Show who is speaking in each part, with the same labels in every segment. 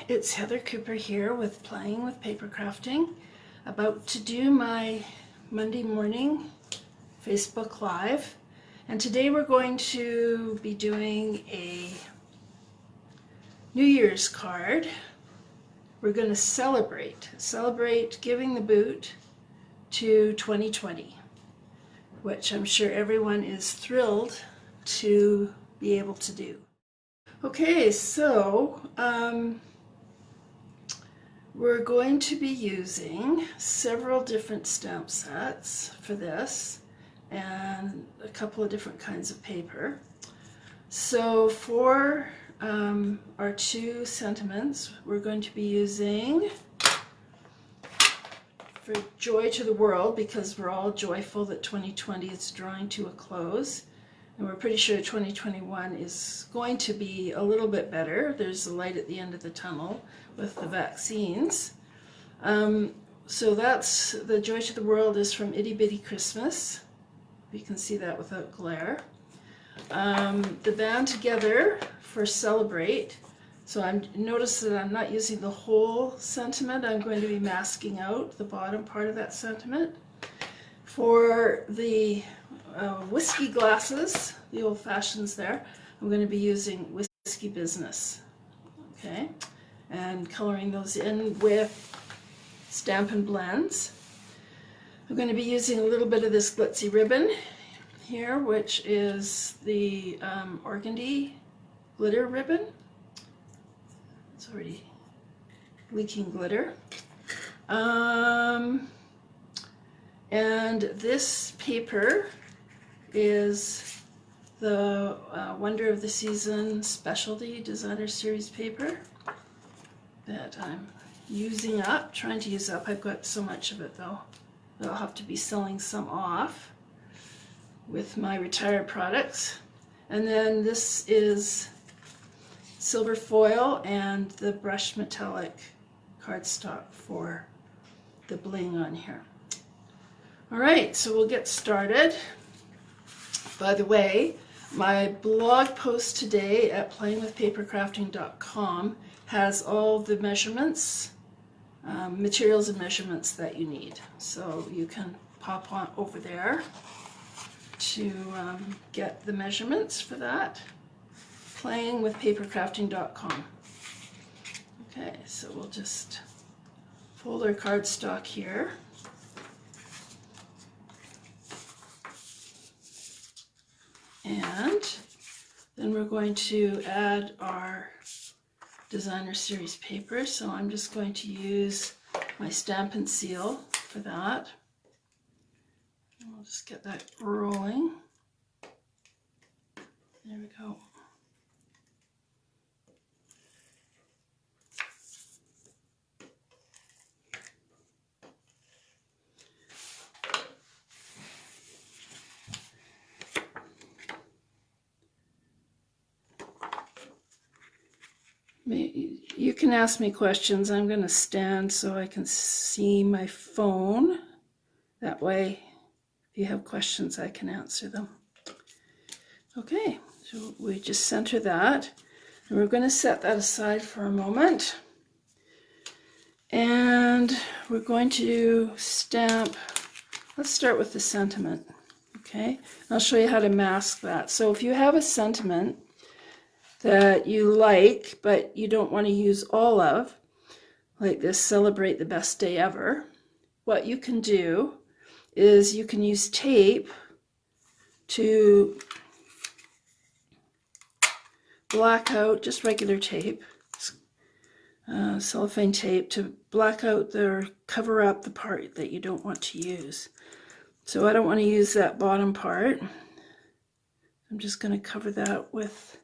Speaker 1: It's Heather Cooper here with Playing with Paper Crafting, about to do my Monday morning Facebook Live, and today we're going to be doing a New Year's card. We're going to celebrate giving the boot to 2020, which I'm sure everyone is thrilled to be able to do. Okay, so we're going to be using several different stamp sets for this and a couple of different kinds of paper. So for our two sentiments, we're going to be using, for Joy to the World, because we're all joyful that 2020 is drawing to a close. And we're pretty sure 2021 is going to be a little bit better. There's a light at the end of the tunnel with the vaccines. So that's the Joy to the World is from Itty Bitty Christmas. You can see that without glare. The Band Together for Celebrate. So notice that I'm not using the whole sentiment. I'm going to be masking out the bottom part of that sentiment. For the whiskey glasses, the old fashions there, I'm going to be using Whiskey Business, okay, and coloring those in with Stampin' blends. I'm going to be using a little bit of this glitzy ribbon here, which is the organdy glitter ribbon. It's already leaking glitter. And this paper is the Wonder of the Season Specialty Designer Series paper that I'm using up, trying to use up. I've got so much of it though that I'll have to be selling some off with my retired products. And then this is silver foil and the brushed metallic cardstock for the bling on here. All right, so we'll get started. By the way, my blog post today at playingwithpapercrafting.com has all the measurements, materials and measurements that you need. So you can pop on over there to get the measurements for that. Playingwithpapercrafting.com. Okay, so we'll just fold our cardstock here. And then we're going to add our Designer Series paper. So I'm just going to use my Stampin' seal for that. And we'll just get that rolling. There we go. You can ask me questions. I'm going to stand so I can see my phone. That way, if you have questions, I can answer them. Okay, so we just center that. And we're going to set that aside for a moment. And we're going to stamp. Let's start with the sentiment. Okay, I'll show you how to mask that. So if you have a sentiment that you like, but you don't want to use all of, like this, Celebrate the Best Day Ever, what you can do is you can use tape to black out, just regular tape, cellophane tape, to black out or cover up the part that you don't want to use. So I don't want to use that bottom part. I'm just going to cover that with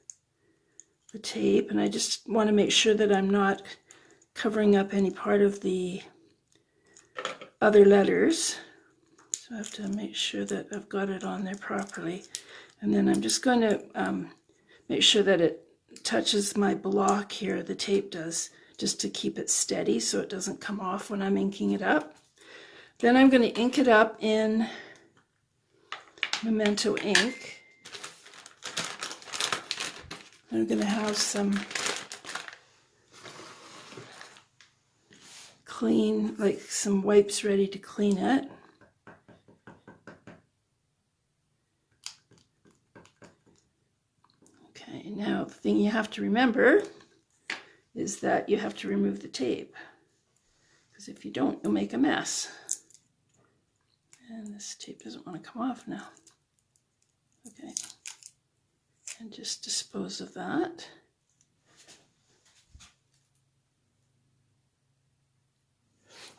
Speaker 1: the tape, and I just want to make sure that I'm not covering up any part of the other letters. So I have to make sure that I've got it on there properly. And then I'm just going to make sure that it touches my block here, the tape does, just to keep it steady so it doesn't come off when I'm inking it up. Then I'm going to ink it up in Memento ink. I'm going to have some clean, like some wipes ready to clean it. Okay, now the thing you have to remember is that you have to remove the tape, because if you don't, you'll make a mess. And this tape doesn't want to come off now. Okay, and just dispose of that.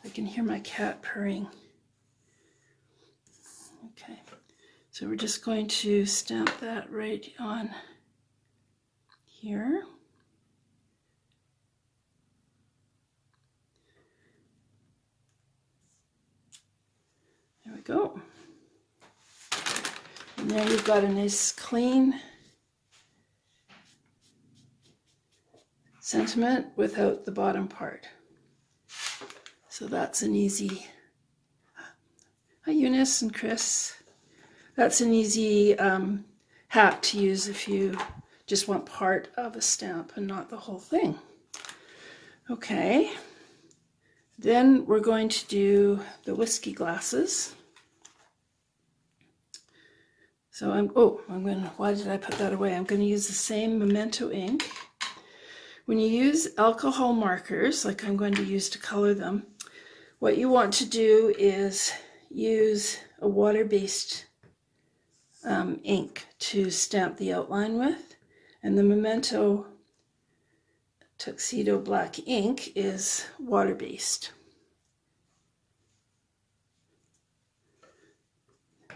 Speaker 1: I can hear my cat purring. Okay, so we're just going to stamp that right on here. There we go. And there you've got a nice clean sentiment without the bottom part. So that's an easy, hi Eunice and Chris, that's an easy hat to use if you just want part of a stamp and not the whole thing. Okay, then we're going to do the whiskey glasses. So why did I put that away? I'm going to use the same Memento ink. When you use alcohol markers, like I'm going to use to color them, what you want to do is use a water-based ink to stamp the outline with, and the Memento Tuxedo Black ink is water-based.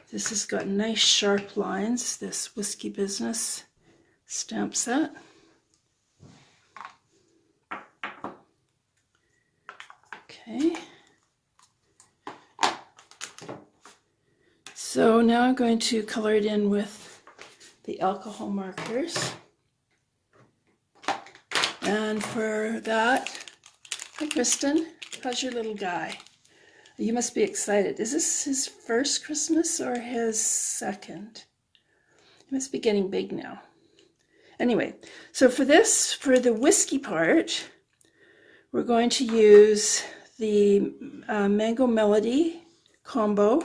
Speaker 1: This has got nice sharp lines, this Whiskey Business stamp set. Okay. So now I'm going to color it in with the alcohol markers. And for that, hi Kristen, how's your little guy? You must be excited. Is this his first Christmas or his second? He must be getting big now. Anyway, so for the whiskey part, we're going to use the Mango Melody combo,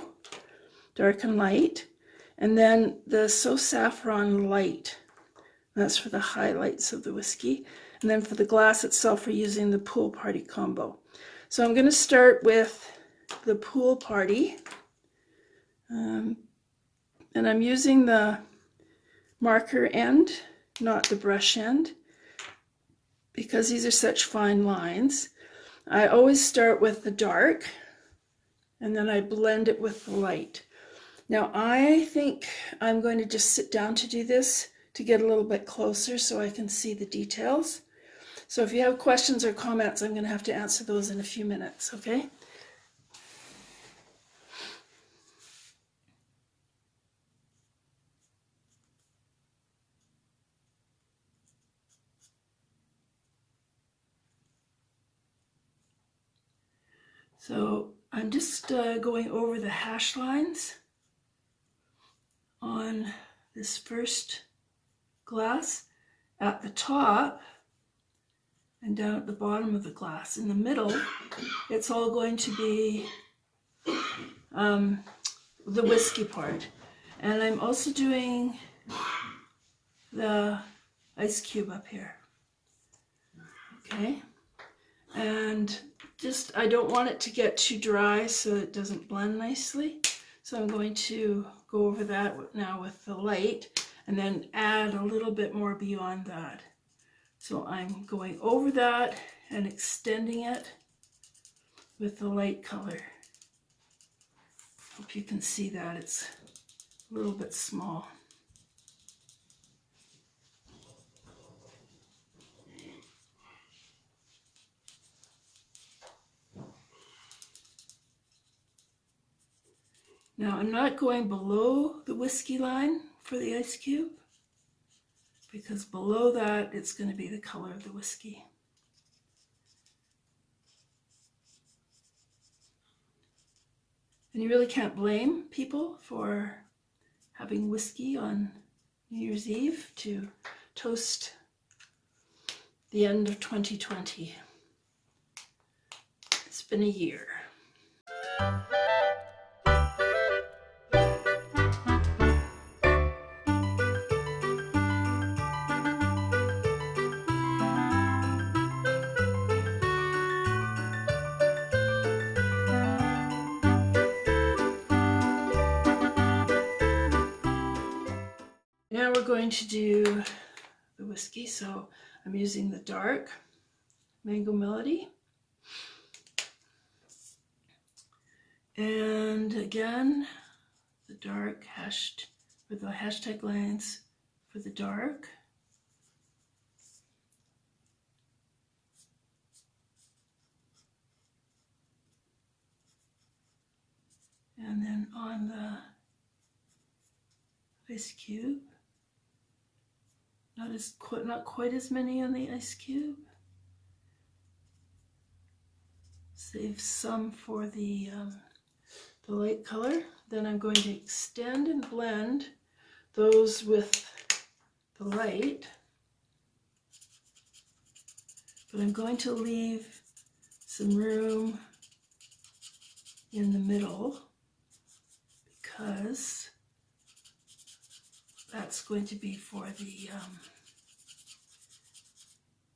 Speaker 1: dark and light, and then the So Saffron Light. That's for the highlights of the whiskey. And then for the glass itself, we're using the Pool Party combo. So I'm going to start with the Pool Party. And I'm using the marker end, not the brush end, because these are such fine lines. I always start with the dark, and then I blend it with the light. Now I think I'm going to just sit down to do this to get a little bit closer so I can see the details. So if you have questions or comments, I'm going to have to answer those in a few minutes, okay? So I'm just going over the hash lines on this first glass at the top and down at the bottom of the glass. In the middle, it's all going to be the whiskey part. And I'm also doing the ice cube up here. Okay, and just, I don't want it to get too dry so it doesn't blend nicely. So I'm going to go over that now with the light and then add a little bit more beyond that. So I'm going over that and extending it with the light color. Hope you can see that, it's a little bit small. Now I'm not going below the whiskey line for the ice cube, because below that it's going to be the color of the whiskey. And you really can't blame people for having whiskey on New Year's Eve to toast the end of 2020. It's been a year. Now we're going to do the whiskey, so I'm using the dark Mango Melody. And again, the dark hashed, with the hashtag lines for the dark. And then on the ice cube, not quite as many on the ice cube. Save some for the light color. Then I'm going to extend and blend those with the light. But I'm going to leave some room in the middle because that's going to be for the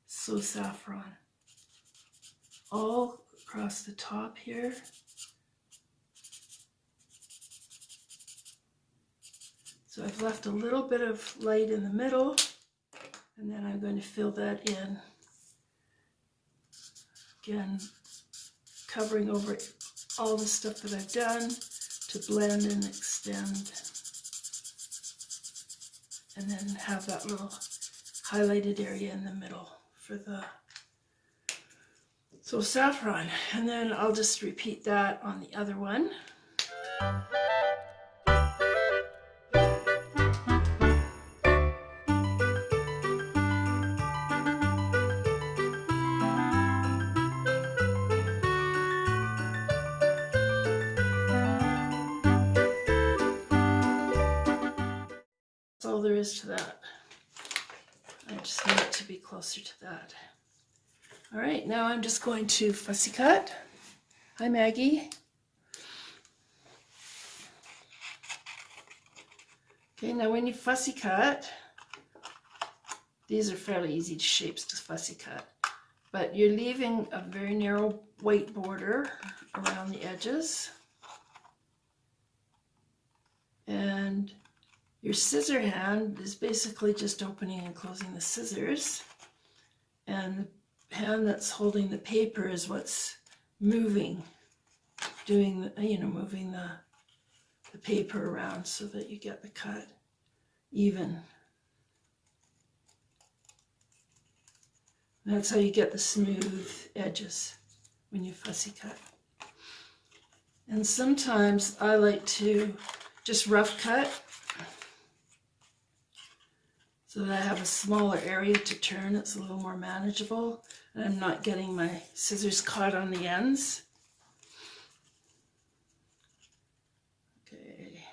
Speaker 1: So Saffron. All across the top here. So I've left a little bit of light in the middle, and then I'm going to fill that in. Again, covering over all the stuff that I've done to blend and extend. And then have that little highlighted area in the middle for the So Saffron. And then I'll just repeat that on the other one. That's all there is to that. I just need it to be closer to that. All right, now I'm just going to fussy cut. Hi, Maggie. Okay, now when you fussy cut, these are fairly easy shapes to fussy cut, but you're leaving a very narrow white border around the edges. And your scissor hand is basically just opening and closing the scissors. And the hand that's holding the paper is what's moving, doing the, moving the paper around so that you get the cut even. And that's how you get the smooth edges when you fussy cut. And sometimes I like to just rough cut so that I have a smaller area to turn. It's a little more manageable, and I'm not getting my scissors caught on the ends. Okay.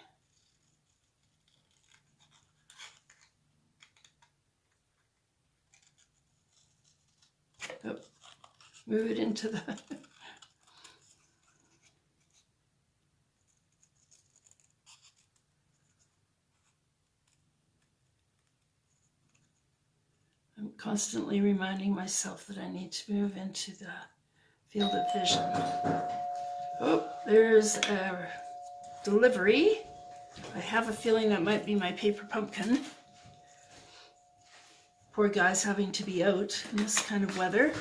Speaker 1: Oh, move it into the I'm constantly reminding myself that I need to move into the field of vision. Oh, there's a delivery. I have a feeling that might be my paper pumpkin. Poor guy's having to be out in this kind of weather.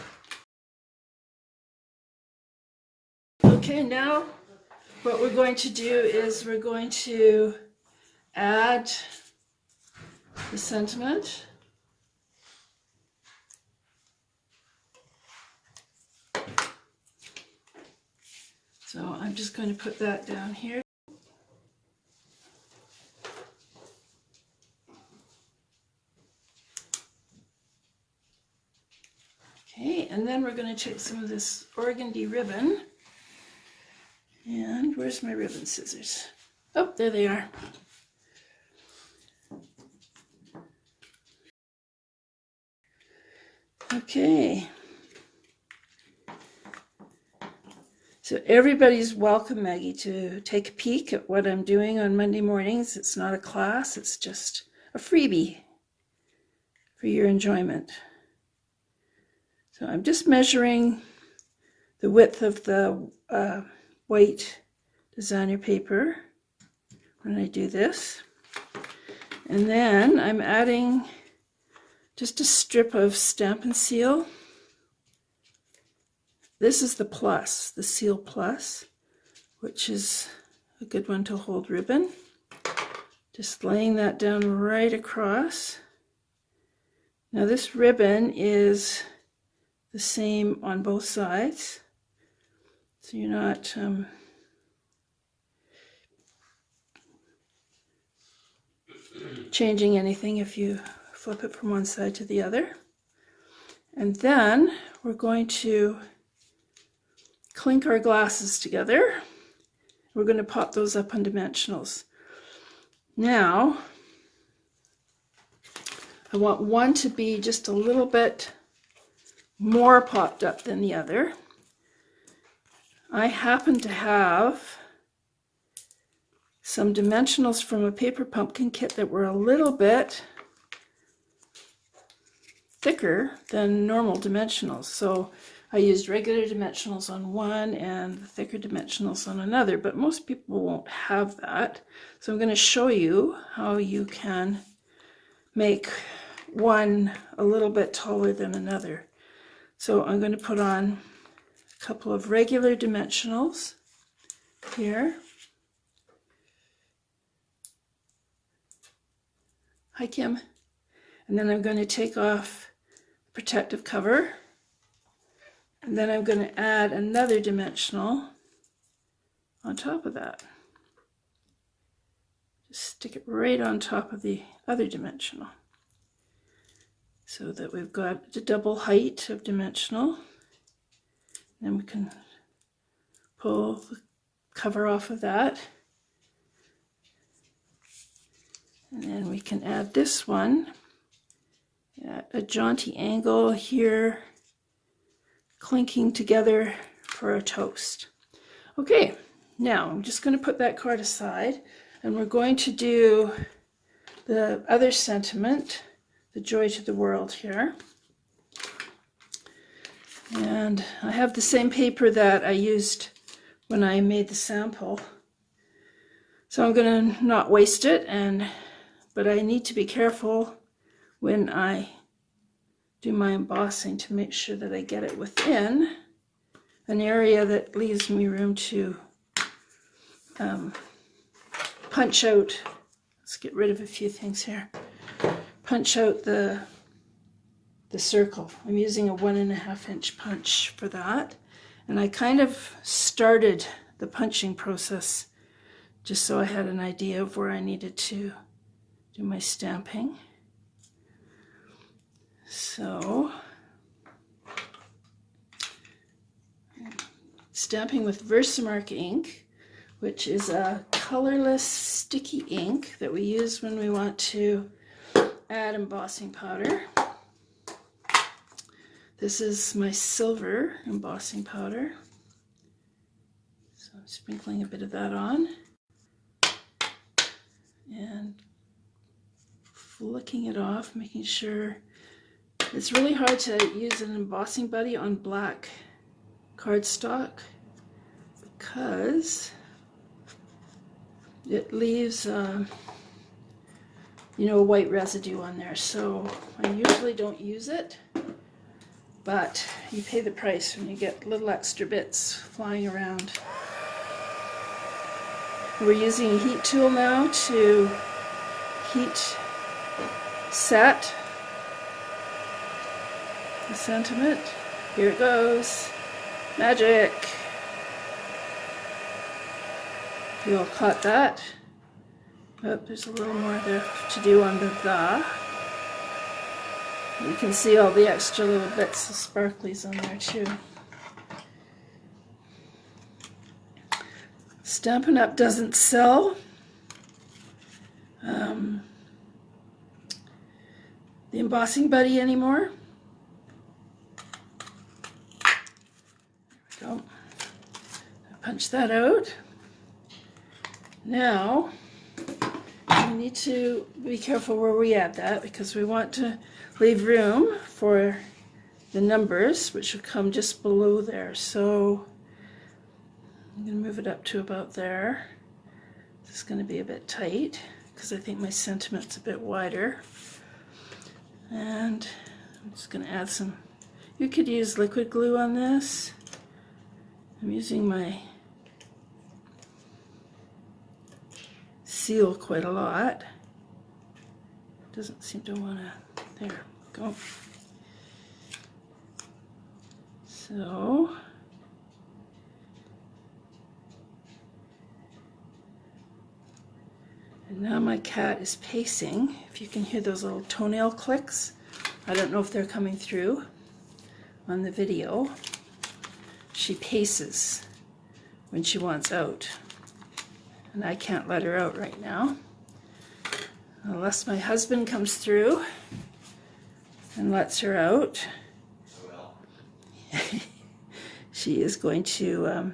Speaker 1: Okay, now what we're going to do is we're going to add the sentiment. So I'm just going to put that down here. Okay, and then we're going to take some of this organdy ribbon. And where's my ribbon scissors? Oh, there they are. Okay. So everybody's welcome, Maggie, to take a peek at what I'm doing on Monday mornings. It's not a class, it's just a freebie for your enjoyment. So I'm just measuring the width of the white designer paper when I do this. And then I'm adding just a strip of Stampin' Seal. This is the plus, the Seal Plus, which is a good one to hold ribbon. Just laying that down right across. Now this ribbon is the same on both sides, so you're not changing anything if you flip it from one side to the other. And then we're going to clink our glasses together. We're going to pop those up on dimensionals. Now, I want one to be just a little bit more popped up than the other. I happen to have some dimensionals from a paper pumpkin kit that were a little bit thicker than normal dimensionals. So I used regular dimensionals on one and the thicker dimensionals on another, but most people won't have that. So I'm going to show you how you can make one a little bit taller than another. So I'm going to put on a couple of regular dimensionals here. Hi, Kim. And then I'm going to take off the protective cover. And then I'm going to add another dimensional on top of that. Just stick it right on top of the other dimensional, so that we've got the double height of dimensional. Then we can pull the cover off of that. And then we can add this one at a jaunty angle here, clinking together for a toast. Okay, now I'm just going to put that card aside, and we're going to do the other sentiment, the joy to the world here. And I have the same paper that I used when I made the sample. So I'm going to not waste it, but I need to be careful when I do my embossing to make sure that I get it within an area that leaves me room to punch out. Let's get rid of a few things here. Punch out the circle. I'm using a 1.5 inch punch for that, and I kind of started the punching process just so I had an idea of where I needed to do my stamping. So, stamping with Versamark ink, which is a colorless sticky ink that we use when we want to add embossing powder. This is my silver embossing powder. So I'm sprinkling a bit of that on and flicking it off, making sure. It's really hard to use an embossing buddy on black cardstock because it leaves a white residue on there. So I usually don't use it, but you pay the price when you get little extra bits flying around. We're using a heat tool now to heat set the sentiment. Here it goes. Magic. You all caught that? Oh, there's a little more there to do on the. You can see all the extra little bits of sparklies on there too. Stampin' Up! Doesn't sell the embossing buddy anymore. There we go. Punch that out. Now, we need to be careful where we add that because we want to leave room for the numbers, which will come just below there. So I'm going to move it up to about there. This is going to be a bit tight because I think my sentiment's a bit wider. And I'm just going to add some, you could use liquid glue on this. I'm using my seal quite a lot. Doesn't seem to want to, there, go. So, and now my cat is pacing. If you can hear those little toenail clicks, I don't know if they're coming through on the video. She paces when she wants out, and I can't let her out right now unless my husband comes through and lets her out. She is going to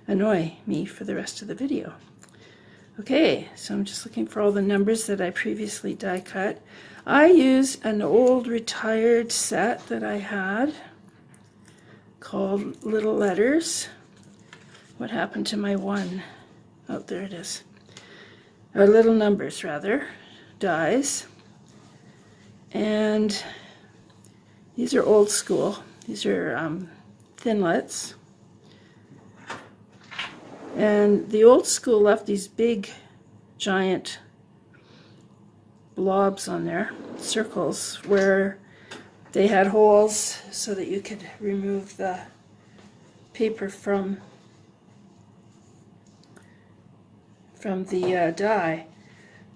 Speaker 1: annoy me for the rest of the video. Okay, so I'm just looking for all the numbers that I previously die cut. I used an old retired set that I had called Little Letters. What happened to my one? Oh, there it is. Or Little Numbers, rather, dies. And these are old school. These are thinlits. And the old school left these big, giant blobs on there, circles, where they had holes so that you could remove the paper from the die.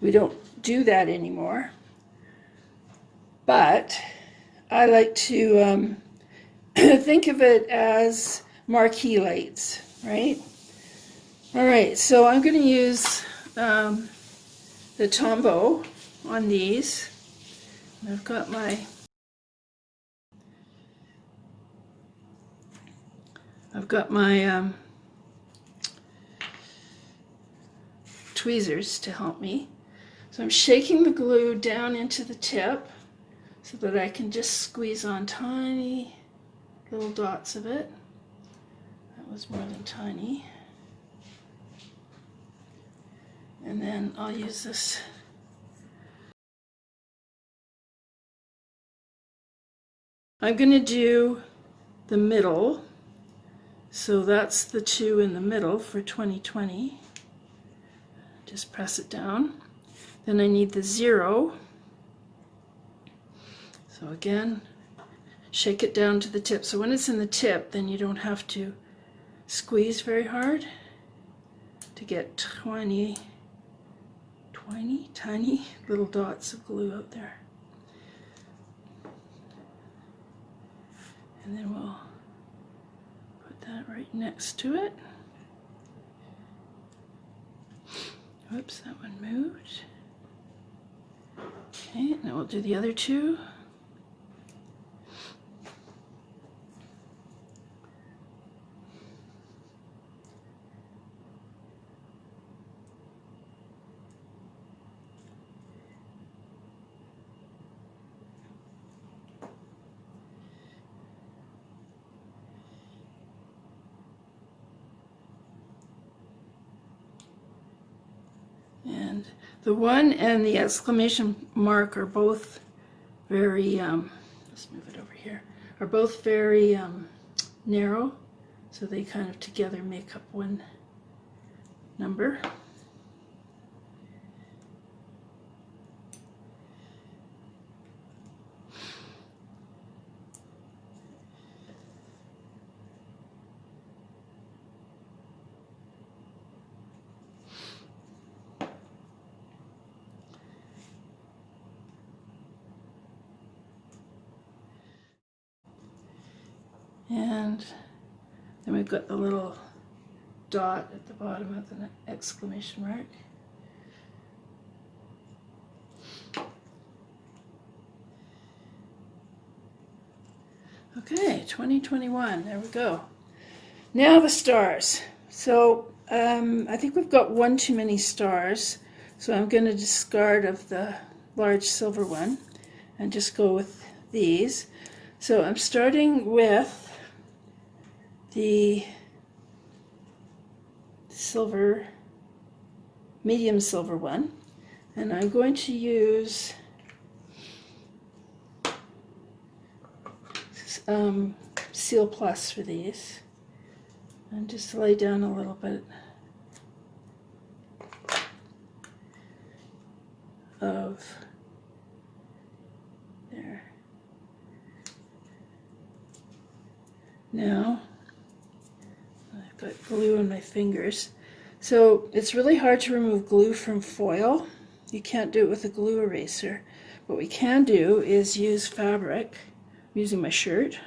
Speaker 1: We don't do that anymore, but I like to think of it as marquee lights, right? All right, so I'm going to use the Tombow on these. And I've got my tweezers to help me. So I'm shaking the glue down into the tip so that I can just squeeze on tiny little dots of it. That was more than tiny. And then I'll use this. I'm going to do the middle. So that's the two in the middle for 2020. Just press it down. Then I need the 0. So again, shake it down to the tip. So when it's in the tip, then you don't have to squeeze very hard to get tiny little dots of glue out there. And then we'll put that right next to it. Whoops, that one moved. Okay, now we'll do the other two. And the 1 and the exclamation mark are both very, let's move it over here, are both very narrow, so they kind of together make up one number. And then we've got the little dot at the bottom of the exclamation mark. Okay, 2021, there we go. Now the stars. So I think we've got one too many stars, so I'm going to discard of the large silver one and just go with these. So I'm starting with the silver, medium silver one, and I'm going to use Seal Plus for these, and just lay down a little bit of there. Now I've got glue on my fingers, so it's really hard to remove glue from foil. You can't do it with a glue eraser. What we can do is use fabric. I'm using my shirt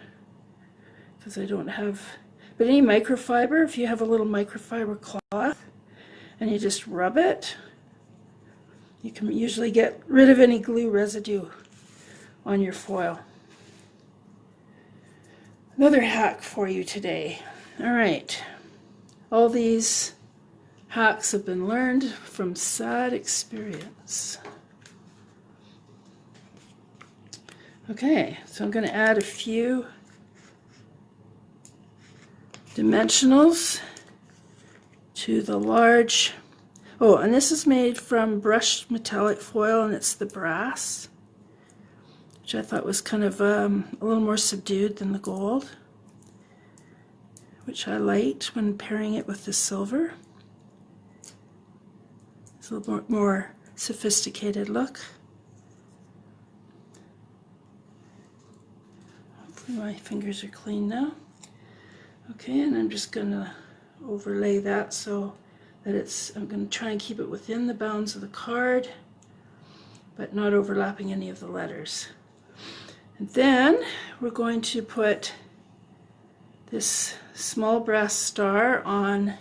Speaker 1: because I don't have, but any microfiber, if you have a little microfiber cloth and you just rub it, you can usually get rid of any glue residue on your foil. Another hack for you today. All right, all these hacks have been learned from sad experience. Okay, so I'm going to add a few dimensionals to the large. Oh, and this is made from brushed metallic foil, and it's the brass, which I thought was kind of a little more subdued than the gold, which I liked when pairing it with the silver. It's a little more sophisticated look. My fingers are clean now. Okay, and I'm just going to overlay that so that I'm going to try and keep it within the bounds of the card, but not overlapping any of the letters. And then we're going to put this small brass star on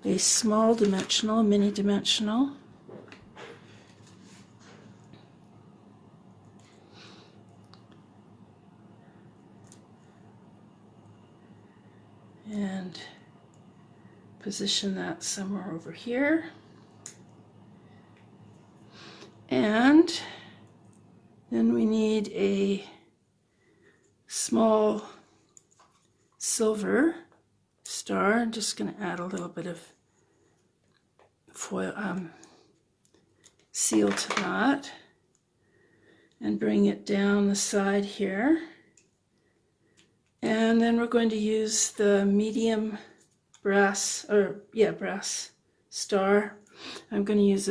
Speaker 1: a small dimensional, mini dimensional. And position that somewhere over here. And then we need a small silver star. I'm just going to add a little bit of foil seal to that and bring it down the side here. And then we're going to use the medium brass, brass star. I'm going to use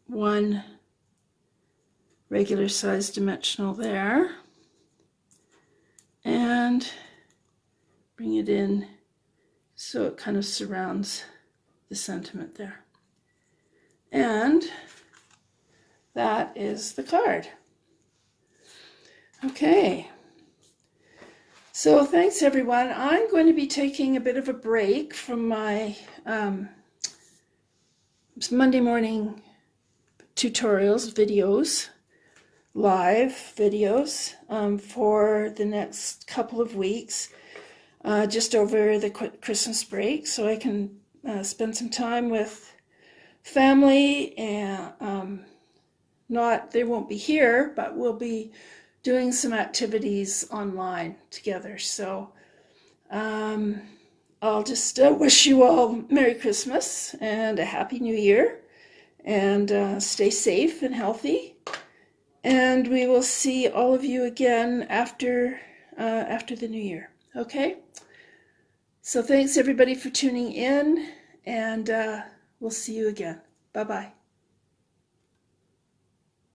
Speaker 1: one regular size dimensional there and bring it in so it kind of surrounds the sentiment there. And that is the card. Okay. So thanks everyone. I'm going to be taking a bit of a break from my Monday morning tutorials, videos, live videos for the next couple of weeks, just over the Christmas break, so I can spend some time with family, and they won't be here, but we'll be doing some activities online together. So I'll just wish you all Merry Christmas and a Happy New Year, and stay safe and healthy. And we will see all of you again after the new year. Okay? So thanks everybody for tuning in, and we'll see you again. Bye-bye.